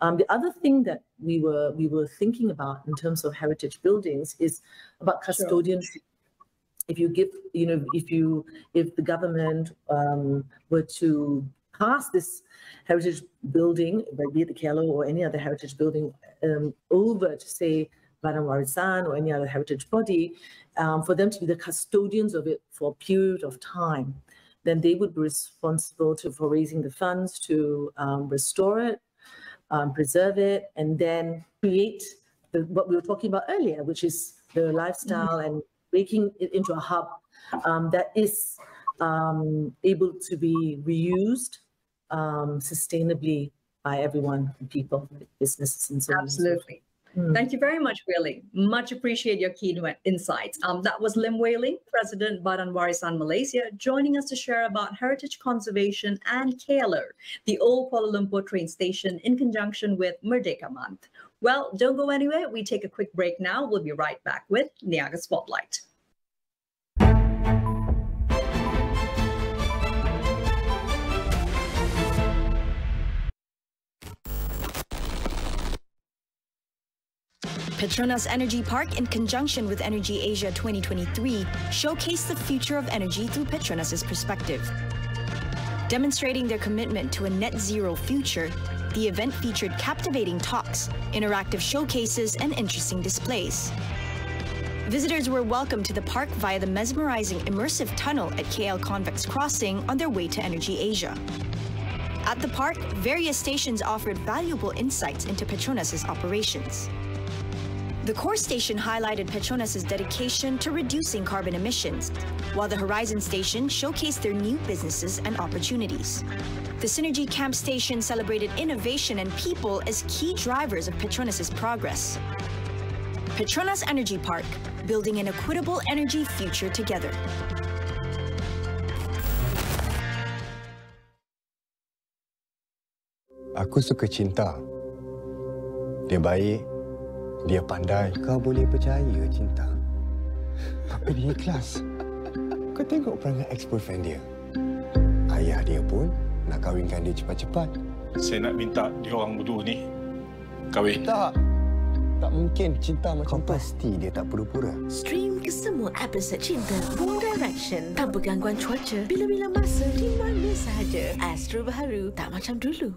The other thing that we were thinking about in terms of heritage buildings is about custodianship. If you give, if the government were to pass this heritage building, be it the KLO or any other heritage building, over to say Badan Warisan or any other heritage body, for them to be the custodians of it for a period of time, then they would be responsible for raising the funds to restore it, preserve it, and then create what we were talking about earlier, which is the lifestyle and making it into a hub that is able to be reused sustainably by everyone, people, businesses, and so on. Absolutely. Thank you very much, Wei Ling. Much appreciate your keen insights. That was Lim Wei Ling, President Badan Warisan Malaysia, joining us to share about heritage conservation and KLR, the old Kuala Lumpur train station, in conjunction with Merdeka Month. Well, don't go anywhere. We take a quick break now. We'll be right back with Niaga Spotlight. Petronas Energy Park, in conjunction with Energy Asia 2023, showcased the future of energy through Petronas' perspective. Demonstrating their commitment to a net zero future, the event featured captivating talks, interactive showcases, and interesting displays. Visitors were welcomed to the park via the mesmerizing immersive tunnel at KL Convex Crossing on their way to Energy Asia. At the park, various stations offered valuable insights into Petronas' operations. The core station highlighted Petronas' dedication to reducing carbon emissions, while the Horizon station showcased their new businesses and opportunities. The Synergy Camp station celebrated innovation and people as key drivers of Petronas' progress. Petronas Energy Park, building an equitable energy future together. Aku suka cinta. Dia baik, dia pandai. Kau boleh percaya cinta. Tapi dia ikhlas. Kau tengok perangai ex-boyfriend dia. Ayah dia pun nak kahwinkan dia cepat-cepat. Saya nak minta dia orang berdua ni kahwin. Tak. Tak mungkin cinta macam tu. Pasti dia tak pura-pura. Stream ke semua episod cinta One Direction tanpa gangguan cuaca, bila-bila masa, di mana sahaja. Astro Baharu, tak macam dulu.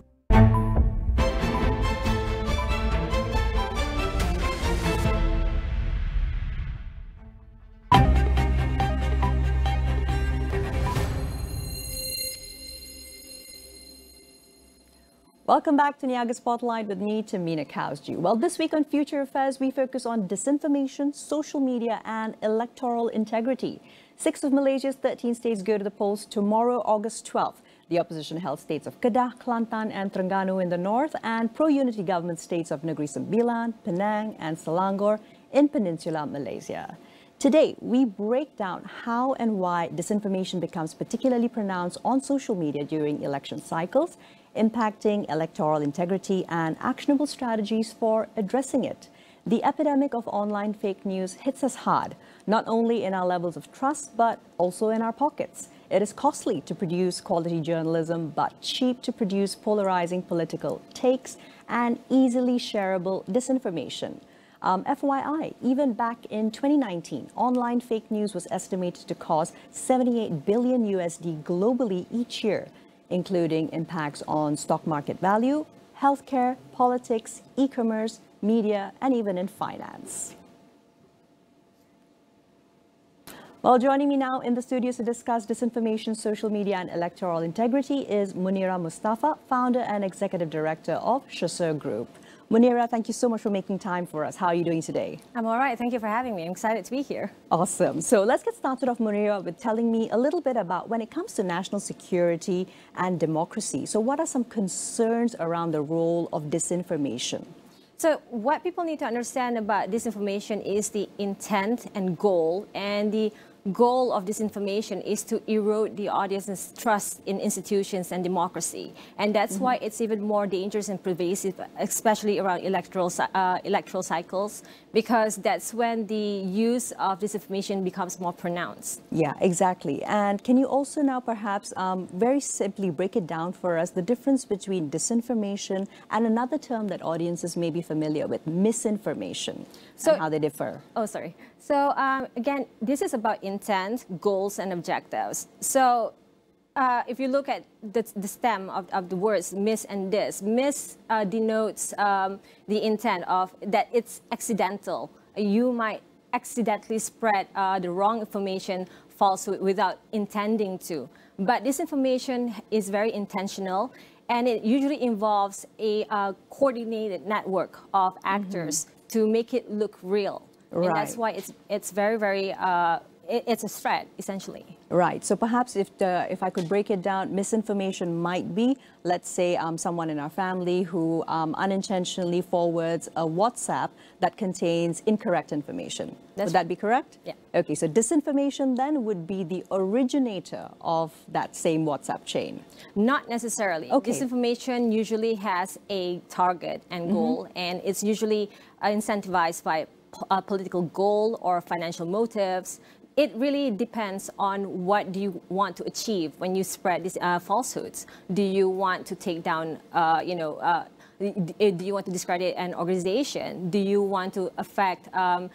Welcome back to Niaga Spotlight with me, Tamina Kausji. Well, this week on Future Affairs, we focus on disinformation, social media and electoral integrity. 6 of Malaysia's 13 states go to the polls tomorrow, August 12th. The opposition-held states of Kedah, Kelantan and Terengganu in the north and pro-unity government states of Negeri Sembilan, Penang and Selangor in Peninsular Malaysia. Today, we break down how and why disinformation becomes particularly pronounced on social media during election cycles, impacting electoral integrity and actionable strategies for addressing it. The epidemic of online fake news hits us hard, not only in our levels of trust, but also in our pockets. It is costly to produce quality journalism, but cheap to produce polarizing political takes and easily shareable disinformation. FYI, even back in 2019, online fake news was estimated to cost $78 billion USD globally each year, including impacts on stock market value, healthcare, politics, e-commerce, media, and even in finance. Well, joining me now in the studio to discuss disinformation, social media, and electoral integrity is Munira Mustafa, founder and executive director of Shasur Group. Munira, thank you so much for making time for us. How are you doing today? I'm all right. Thank you for having me. I'm excited to be here. Awesome. So let's get started off, Munira, with telling me a little bit about when it comes to national security and democracy. So what are some concerns around the role of disinformation? So what people need to understand about disinformation is the intent and goal. And the goal of disinformation is to erode the audience's trust in institutions and democracy. And that's why it's even more dangerous and pervasive, especially around electoral cycles, because that's when the use of disinformation becomes more pronounced. Yeah, exactly. And can you also now perhaps very simply break it down for us, the difference between disinformation and another term that audiences may be familiar with, misinformation, and how they differ? Oh, sorry. So again, this is about intent, goals, and objectives. So if you look at the stem of the words mis and dis, mis denotes the intent of that it's accidental. You might accidentally spread the wrong information, falsehood, without intending to. But disinformation is very intentional, and it usually involves a coordinated network of actors to make it look real. Right. And that's why it's very, it's a threat, essentially. Right. So perhaps if I could break it down, misinformation might be, let's say, someone in our family who unintentionally forwards a WhatsApp that contains incorrect information. Would that be correct? Yeah. Okay. So disinformation then would be the originator of that same WhatsApp chain. Not necessarily. Okay. Disinformation usually has a target and goal, and it's usually incentivized by a political goal or financial motives. It really depends on what do you want to achieve when you spread these falsehoods. Do you want to take down, do you want to discredit an organization? Do you want to affect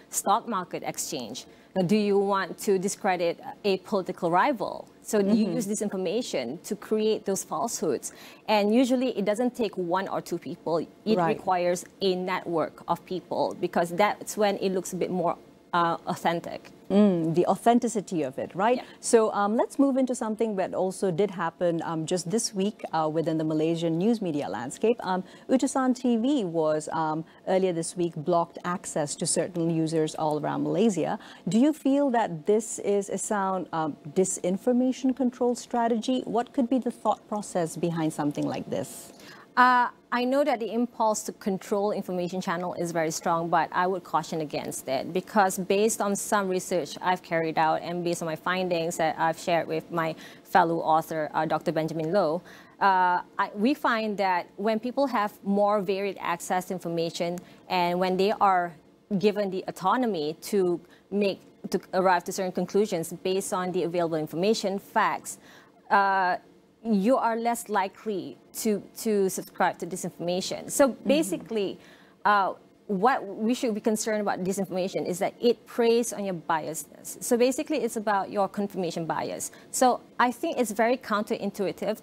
stock market exchange? Do you want to discredit a political rival? So you use this information to create those falsehoods. And usually it doesn't take 1 or 2 people. It requires a network of people, because that's when it looks a bit more authentic. The authenticity of it, right? Yeah. So let's move into something that also did happen just this week within the Malaysian news media landscape. Utusan TV was earlier this week blocked access to certain users all around Malaysia. Do you feel that this is a sound disinformation control strategy? What could be the thought process behind something like this? I know that the impulse to control information channel is very strong, but I would caution against it, because based on some research I've carried out and based on my findings that I've shared with my fellow author, Dr. Benjamin Loh, we find that when people have more varied access to information and when they are given the autonomy to arrive to certain conclusions based on the available information, facts, you are less likely to subscribe to disinformation. So basically, what we should be concerned about disinformation is that it preys on your biasness. So basically, it's about your confirmation bias. So I think it's very counterintuitive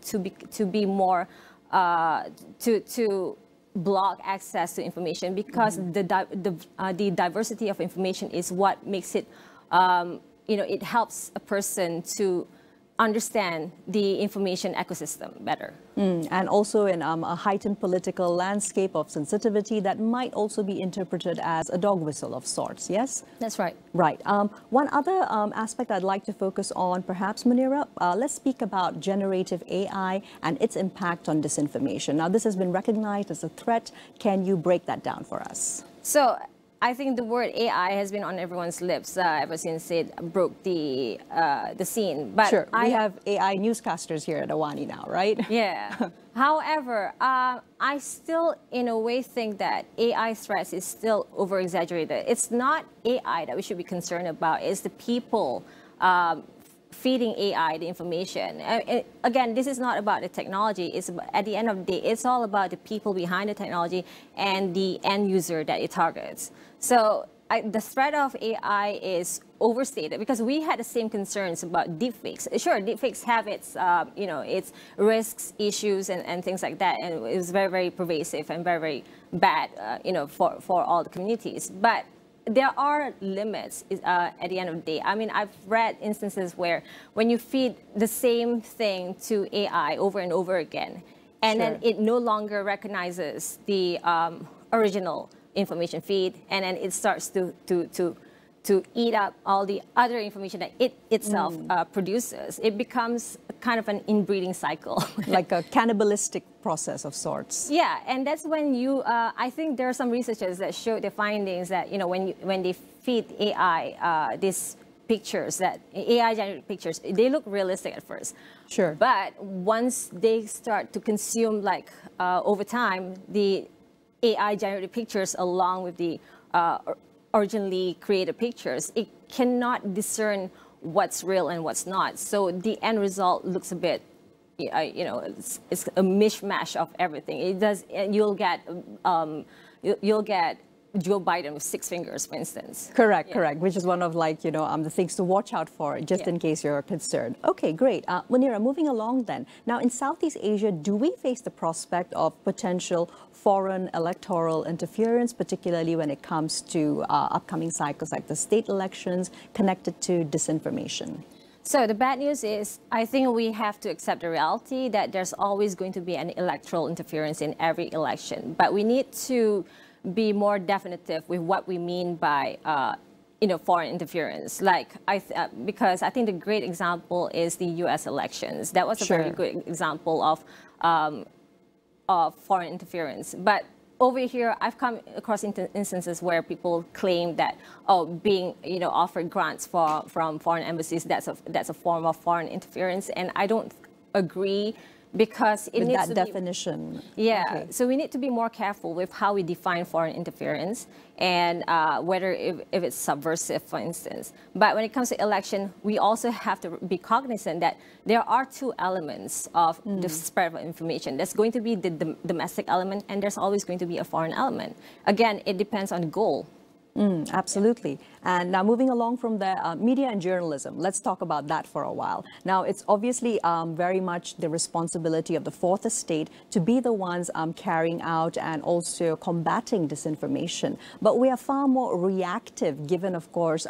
to be more to block access to information, because the diversity of information is what makes it, it helps a person to understand the information ecosystem better. And also in a heightened political landscape of sensitivity that might also be interpreted as a dog whistle of sorts, yes? That's right. Right. One other aspect I'd like to focus on, perhaps, Munira, let's speak about generative AI and its impact on disinformation. Now, this has been recognized as a threat. Can you break that down for us? So, I think the word AI has been on everyone's lips ever since it broke the scene. But sure, we have AI newscasters here at AWANI now, right? Yeah. However, I still, in a way, think that AI threats is still over-exaggerated. It's not AI that we should be concerned about. It's the people feeding AI the information. Again, this is not about the technology. It's about, at the end of the day, it's all about the people behind the technology and the end user that it targets. So the threat of AI is overstated, because we had the same concerns about deepfakes. Sure, deepfakes have its, its risks, issues, and things like that, and it was very, very pervasive and very, very bad, for all the communities. But there are limits at the end of the day. I mean, I've read instances where when you feed the same thing to AI over and over again, and then it no longer recognizes the original information feed, and then it starts to eat up all the other information that it itself produces. It becomes kind of an inbreeding cycle. Like a cannibalistic process of sorts. Yeah, and that's when you, I think there are some researchers that show the findings that, when they feed AI these pictures, that AI-generated pictures, they look realistic at first. Sure. But once they start to consume, over time, the AI-generated pictures along with the originally created pictures, it cannot discern what's real and what's not. So the end result looks a bit, it's a mishmash of everything. It does. You'll get Joe Biden with 6 fingers, for instance. Correct, which is one of the things to watch out for, just in case you're concerned. Okay, great. Munira, moving along then. Now, in Southeast Asia, do we face the prospect of potential foreign electoral interference, particularly when it comes to upcoming cycles like the state elections connected to disinformation? So the bad news is, I think we have to accept the reality that there's always going to be an electoral interference in every election. But we need to be more definitive with what we mean by, foreign interference. Because I think the great example is the U.S. elections. That was a very good example of foreign interference. But over here, I've come across instances where people claim that, being, offered grants from foreign embassies, that's a form of foreign interference, and I don't agree, because it needs to definition. Okay. So we need to be more careful with how we define foreign interference, and whether if it's subversive, for instance. But when it comes to election, we also have to be cognizant that there are 2 elements of the spread of information. There's going to be the domestic element, and there's always going to be a foreign element. Again, it depends on the goal. Absolutely. And now moving along from the media and journalism, let's talk about that for a while. Now, it's obviously very much the responsibility of the fourth estate to be the ones carrying out and also combating disinformation. But we are far more reactive, given, of course,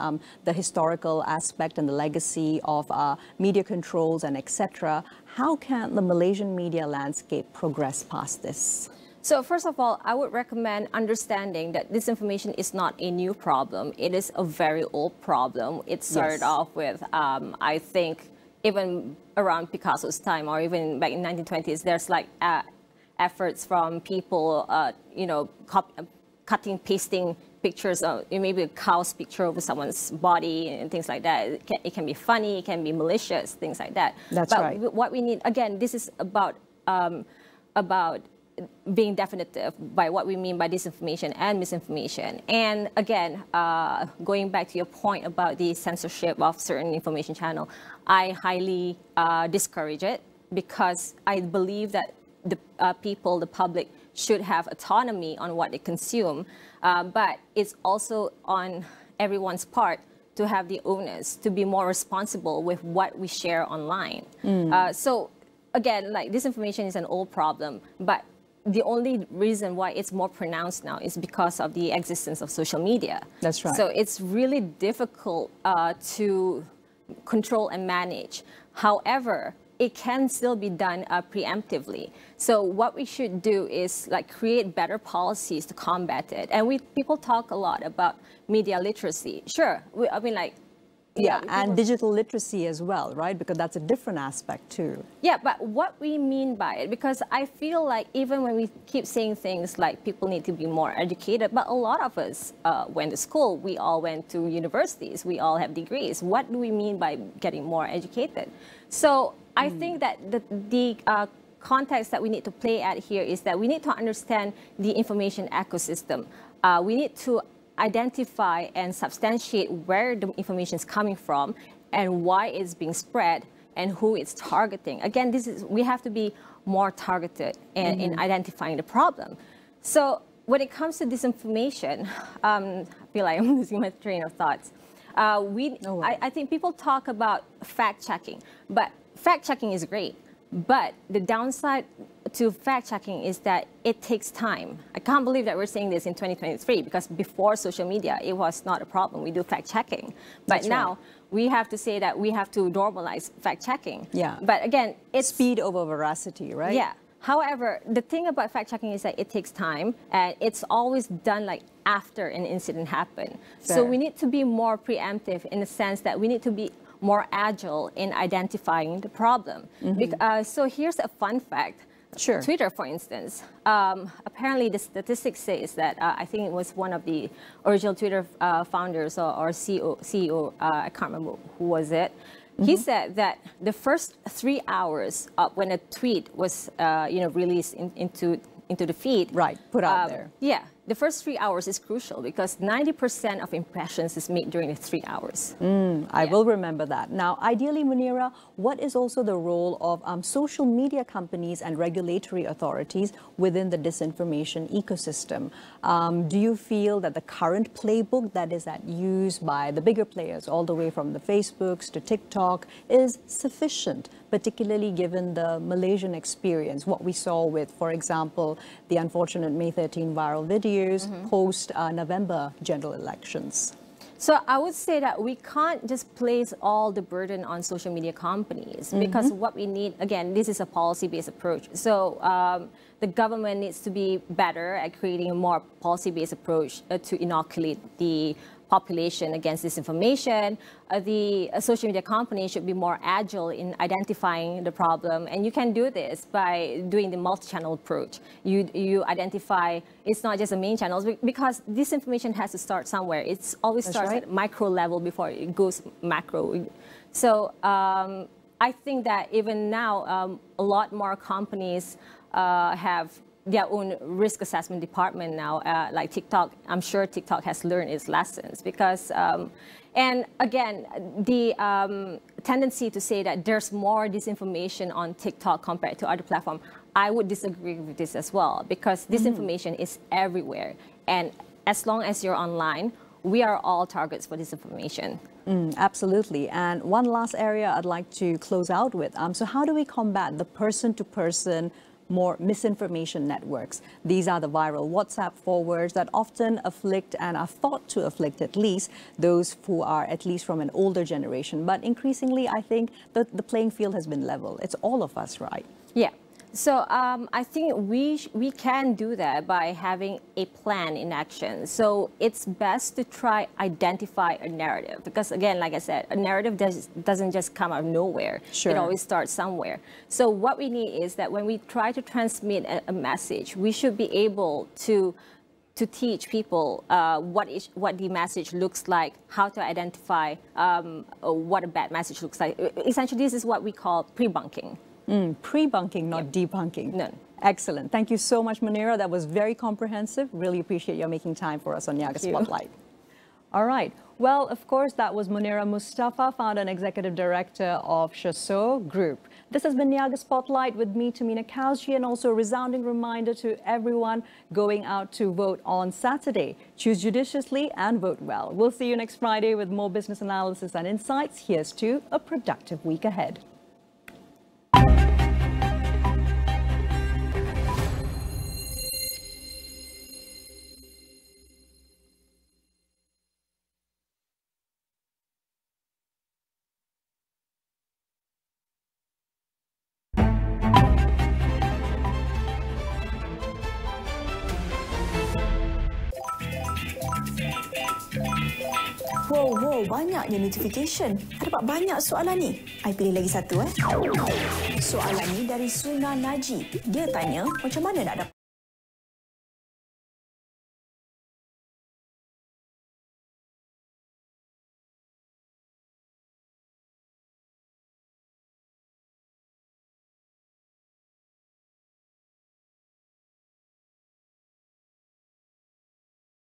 the historical aspect and the legacy of media controls and etc. How can the Malaysian media landscape progress past this? So first of all, I would recommend understanding that disinformation is not a new problem. It is a very old problem. It started off with, I think, even around Picasso's time, or even back in the 1920s, there's efforts from people, cutting, pasting pictures of maybe a cow's picture over someone's body and things like that. It can be funny, it can be malicious, things like that. That's right. But what we need, again, this is about being definitive by what we mean by disinformation and misinformation. And again, going back to your point about the censorship of certain information channel, I highly discourage it, because I believe that the people, the public, should have autonomy on what they consume, but it's also on everyone's part to have the onus to be more responsible with what we share online. So again, like disinformation is an old problem, but the only reason why it's more pronounced now is because of the existence of social media. That's right. So it's really difficult to control and manage. However, it can still be done preemptively. So what we should do is like create better policies to combat it. And people talk a lot about media literacy. Sure, I mean like, yeah, and digital literacy as well, right? Because that's a different aspect too. Yeah, but what we mean by it, because I feel like even when we keep saying things like people need to be more educated, but a lot of us went to school, we all went to universities, we all have degrees. What do we mean by getting more educated? So I think that the context that we need to play at here is that we need to understand the information ecosystem. We need to identify and substantiate where the information is coming from and why it's being spread and who it's targeting. Again, we have to be more targeted in identifying the problem. So when it comes to disinformation, I feel like I'm losing my train of thoughts. I think people talk about fact-checking, but fact-checking is great. But the downside to fact-checking is that it takes time. I can't believe that we're saying this in 2023 because before social media, it was not a problem. We do fact-checking. But That's now right. we have to say that we have to normalize fact-checking. Yeah. But again, it's speed over veracity, right? Yeah. However, the thing about fact-checking is that it takes time and it's always done like after an incident happened. Fair. So we need to be more preemptive in the sense that we need to be more agile in identifying the problem. So here's a fun fact. Sure. Twitter, for instance, apparently the statistics says that I think it was one of the original Twitter founders or CEO, I can't remember who was it. He said that the first 3 hours when a tweet was released into the feed, right, put out there. Yeah, the first 3 hours is crucial because 90% of impressions is made during the 3 hours. I will remember that. Now, ideally, Munira, what is also the role of social media companies and regulatory authorities within the disinformation ecosystem? Do you feel that the current playbook that is used by the bigger players, all the way from the Facebooks to TikTok, is sufficient, particularly given the Malaysian experience, what we saw with, for example, the unfortunate May 13 viral videos post-November general elections? So I would say that we can't just place all the burden on social media companies because what we need, again, this is a policy-based approach. So the government needs to be better at creating a more policy-based approach to inoculate the population against disinformation. The social media companies should be more agile in identifying the problem, and you can do this by doing the multi-channel approach. You identify, it's not just the main channels, because disinformation has to start somewhere. It's always starts at micro level before it goes macro. So I think that even now, a lot more companies have their own risk assessment department now, like TikTok. I'm sure TikTok has learned its lessons because, and again, the tendency to say that there's more disinformation on TikTok compared to other platforms, I would disagree with this as well because disinformation is everywhere. And as long as you're online, we are all targets for disinformation. Absolutely. And one last area I'd like to close out with. So how do we combat the person-to-person more misinformation networks? These are the viral WhatsApp forwards that often afflict and are thought to afflict at least those who are at least from an older generation. But increasingly, I think the playing field has been level. It's all of us, right? Yeah. So I think we can do that by having a plan in action. So it's best to try identify a narrative because again, like I said, a narrative doesn't just come out of nowhere. Sure. It always starts somewhere. So what we need is that when we try to transmit a message, we should be able to teach people what the message looks like, how to identify what a bad message looks like. Essentially, this is what we call pre-bunking. Pre-bunking, not debunking. No. Excellent. Thank you so much, Munira. That was very comprehensive. Really appreciate your making time for us on Niaga Spotlight. All right. Well, of course, that was Munira Mustafa, founder and executive director of Shaso Group. This has been Niaga Spotlight with me, Tamina Kausji, and also a resounding reminder to everyone going out to vote on Saturday. Choose judiciously and vote well. We'll see you next Friday with more business analysis and insights. Here's to a productive week ahead. Wow, banyaknya notification. Dapat banyak soalan ni. I pilih lagi satu. Soalan ni dari Suna Naji. Dia tanya, macam mana nak dapat